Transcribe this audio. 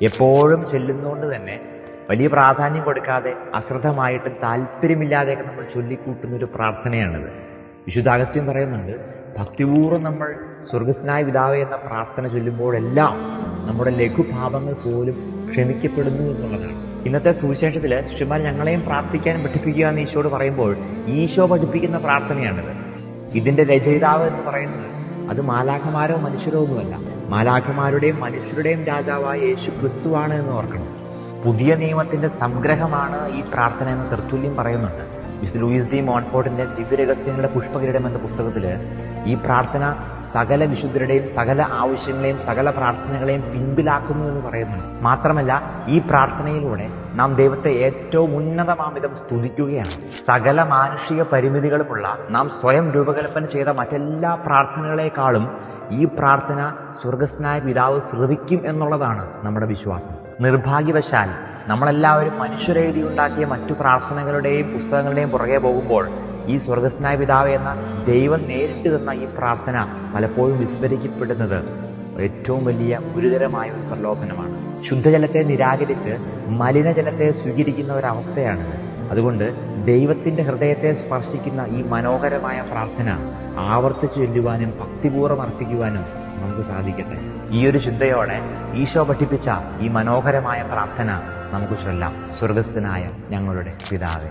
എപ്പോഴും ചെല്ലുന്നതുകൊണ്ട് തന്നെ വലിയ പ്രാധാന്യം കൊടുക്കാതെ അശ്രദ്ധമായിട്ടും താല്പര്യമില്ലാതെയൊക്കെ നമ്മൾ ചൊല്ലിക്കൂട്ടുന്ന ഒരു പ്രാർത്ഥനയാണിത്. വിശുദ്ധ അഗസ്ത്യൻ പറയുന്നുണ്ട്, ഭക്തിപൂർവ്വം നമ്മൾ സ്വർഗസ്ഥനായ പിതാവേ എന്ന പ്രാർത്ഥന ചൊല്ലുമ്പോഴെല്ലാം നമ്മുടെ ലഘുപാപങ്ങൾ പോലും ക്ഷമിക്കപ്പെടുന്നു എന്നുള്ളതാണ്. ഇന്നത്തെ സുവിശേഷത്തിൽ ശിഷ്യന്മാർ ഞങ്ങളെയും പ്രാർത്ഥിക്കാൻ പഠിപ്പിക്കുക എന്ന് ഈശോട് പറയുമ്പോൾ ഈശോ പഠിപ്പിക്കുന്ന പ്രാർത്ഥനയാണിത്. ഇതിന്റെ രചയിതാവ് എന്ന് പറയുന്നത് അത് മാലാഖമാരോ മനുഷ്യരോ ഒന്നുമല്ല, മാലാഖമാരുടെയും മനുഷ്യരുടെയും രാജാവായ യേശു ക്രിസ്തുവാണ് എന്ന് ഓർക്കണം. പുതിയ നിയമത്തിന്റെ സംഗ്രഹമാണ് ഈ പ്രാർത്ഥന എന്ന് തെർത്തുല്യം പറയുന്നുണ്ട്. മിസ്റ്റർ ലൂയിസ് ഡി മോൺഫോർട്ടിന്റെ ദിവ്യരഹസ്യങ്ങളുടെ പുഷ്പകിരീടം എന്ന പുസ്തകത്തില് ഈ പ്രാർത്ഥന സകല വിശുദ്ധരുടെയും സകല ആവശ്യങ്ങളെയും സകല പ്രാർത്ഥനകളെയും പിൻപിലാക്കുന്നു എന്ന് പറയുന്നുണ്ട്. മാത്രമല്ല, ഈ പ്രാർത്ഥനയിലൂടെ നാം ദൈവത്തെ ഏറ്റവും ഉന്നതമാംവിധം സ്തുതിക്കുകയാണ്. സകല മാനുഷിക പരിമിതികളുമുള്ള നാം സ്വയം രൂപകൽപ്പന ചെയ്ത മറ്റെല്ലാ പ്രാർത്ഥനകളെക്കാളും ഈ പ്രാർത്ഥന സ്വർഗസ്ഥനായ പിതാവ് ശ്രവിക്കും എന്നുള്ളതാണ് നമ്മുടെ വിശ്വാസം. നിർഭാഗ്യവശാൽ നമ്മളെല്ലാവരും മനുഷ്യരെഴുതി ഉണ്ടാക്കിയ മറ്റു പ്രാർത്ഥനകളുടെയും പുസ്തകങ്ങളുടെയും പുറകെ പോകുമ്പോൾ ഈ സ്വർഗസ്ഥനായ പിതാവ് എന്ന ദൈവം നേരിട്ട് തന്ന ഈ പ്രാർത്ഥന പലപ്പോഴും വിസ്മരിക്കപ്പെടുന്നത് ഏറ്റവും വലിയ ഗുരുതരമായ ഒരു പ്രലോഭനമാണ്. ശുദ്ധജലത്തെ നിരാകരിച്ച് മലിനജലത്തെ സ്വീകരിക്കുന്ന ഒരവസ്ഥയാണിത്. അതുകൊണ്ട് ദൈവത്തിന്റെ ഹൃദയത്തെ സ്പർശിക്കുന്ന ഈ മനോഹരമായ പ്രാർത്ഥന ആവർത്തിച്ചു ചൊല്ലുവാനും ഭക്തിപൂർവ്വം അർപ്പിക്കുവാനും നമുക്ക് സാധിക്കട്ടെ. ഈ ഒരു ചിന്തയോടെ ഈശോ പഠിപ്പിച്ച ഈ മനോഹരമായ പ്രാർത്ഥന നമുക്ക് ചൊല്ലാം. സ്വർഗസ്ഥനായ ഞങ്ങളുടെ പിതാവേ.